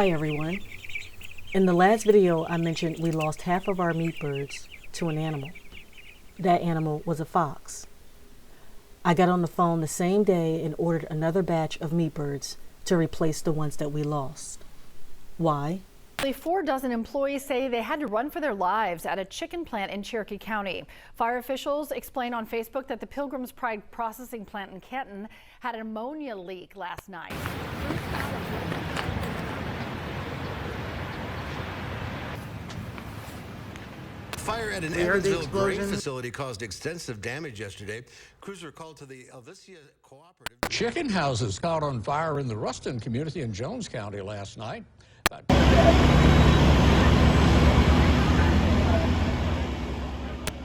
Hi everyone. In the last video I mentioned we lost half of our meat birds to an animal. That animal was a fox. I got on the phone the same day and ordered another batch of meat birds to replace the ones that we lost. Why? 4 dozen employees say they had to run for their lives at a chicken plant in Cherokee County. Fire officials explained on Facebook that the Pilgrim's Pride processing plant in Canton had an ammonia leak last night. Fire at an Evansville grain facility caused extensive damage yesterday. Crews were called to the Elvicia Cooperative. Chicken houses caught on fire in the Ruston community in Jones County last night.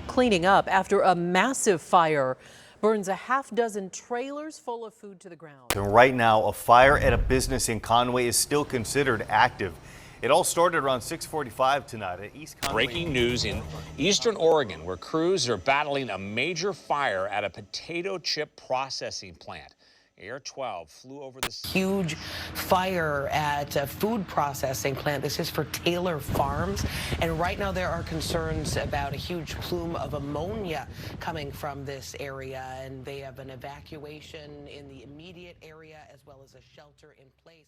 Cleaning up after a massive fire burns a half-dozen trailers full of food to the ground. And right now, a fire at a business in Conway is still considered active. It all started around 6:45 tonight at East Conway. Breaking news in eastern Oregon, where crews are battling a major fire at a potato chip processing plant. Air 12 flew over the huge fire at a food processing plant. This is for Taylor Farms. And right now there are concerns about a huge plume of ammonia coming from this area. And they have an evacuation in the immediate area as well as a shelter in place.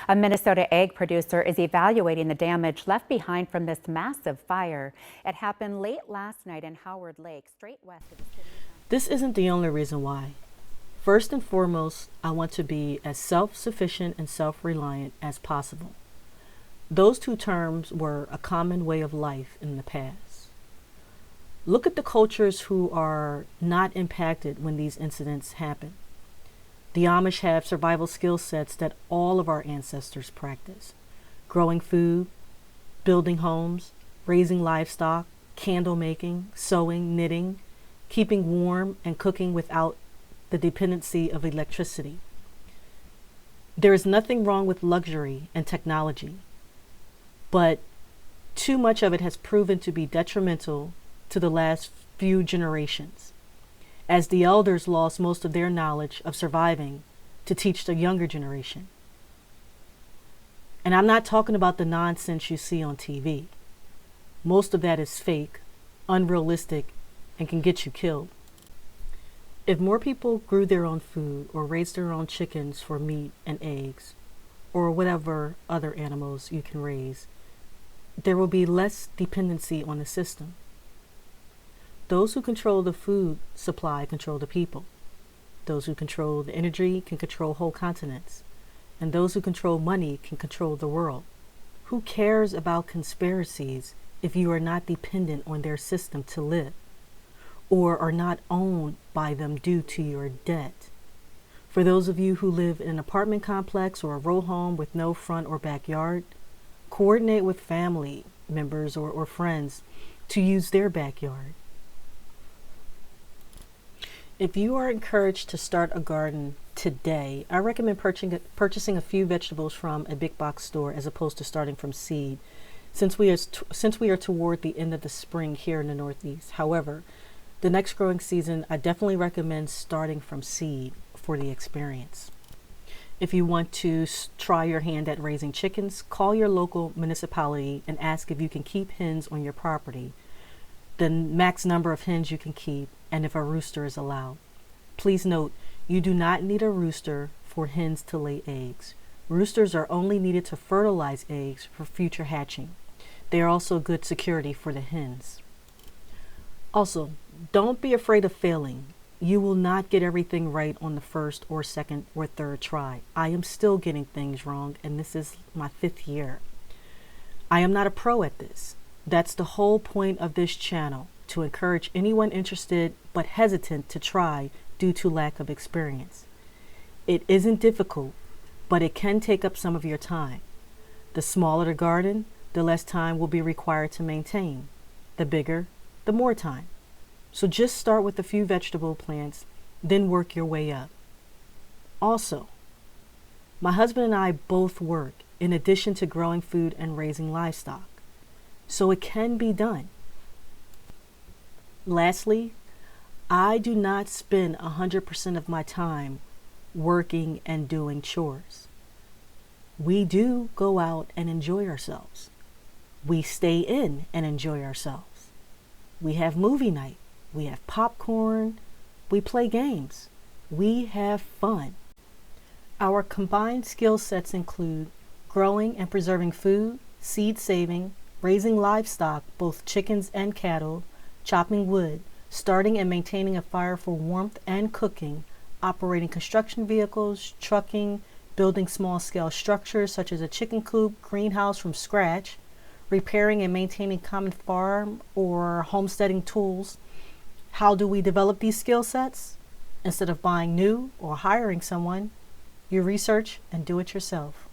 A Minnesota egg producer is evaluating the damage left behind from this massive fire. It happened late last night in Howard Lake, straight west of the city. This isn't the only reason why. First and foremost, I want to be as self-sufficient and self-reliant as possible. Those two terms were a common way of life in the past. Look at the cultures who are not impacted when these incidents happen. The Amish have survival skill sets that all of our ancestors practice. Growing food, building homes, raising livestock, candle making, sewing, knitting, keeping warm, and cooking without the dependency of electricity. There is nothing wrong with luxury and technology, but too much of it has proven to be detrimental to the last few generations, as the elders lost most of their knowledge of surviving to teach the younger generation. And I'm not talking about the nonsense you see on TV. Most of that is fake, unrealistic, and can get you killed. If more people grew their own food or raised their own chickens for meat and eggs, or whatever other animals you can raise, there will be less dependency on the system. Those who control the food supply control the people. Those who control the energy can control whole continents. And those who control money can control the world. Who cares about conspiracies if you are not dependent on their system to live, or are not owned by them due to your debt? For those of you who live in an apartment complex or a row home with no front or backyard, coordinate with family members or friends to use their backyard. If you are encouraged to start a garden today, I recommend purchasing a few vegetables from a big box store as opposed to starting from seed, since we are toward the end of the spring here in the Northeast. However, the next growing season, I definitely recommend starting from seed for the experience. If you want to try your hand at raising chickens, call your local municipality and ask if you can keep hens on your property, the max number of hens you can keep, and if a rooster is allowed. Please note, you do not need a rooster for hens to lay eggs. Roosters are only needed to fertilize eggs for future hatching. They are also good security for the hens. Also, don't be afraid of failing. You will not get everything right on the first or second or third try. I am still getting things wrong, and this is my 5th year. I am not a pro at this. That's the whole point of this channel, to encourage anyone interested but hesitant to try due to lack of experience. It isn't difficult, but it can take up some of your time. The smaller the garden, the less time will be required to maintain. The bigger, the more time. So just start with a few vegetable plants, then work your way up. Also, my husband and I both work in addition to growing food and raising livestock, so it can be done. Lastly, I do not spend 100% of my time working and doing chores. We do go out and enjoy ourselves. We stay in and enjoy ourselves. We have movie night. We have popcorn. We play games. We have fun. Our combined skill sets include growing and preserving food, seed saving, raising livestock, both chickens and cattle, chopping wood, starting and maintaining a fire for warmth and cooking, operating construction vehicles, trucking, building small-scale structures such as a chicken coop, greenhouse from scratch, repairing and maintaining common farm or homesteading tools. How do we develop these skill sets? Instead of buying new or hiring someone, you research and do it yourself.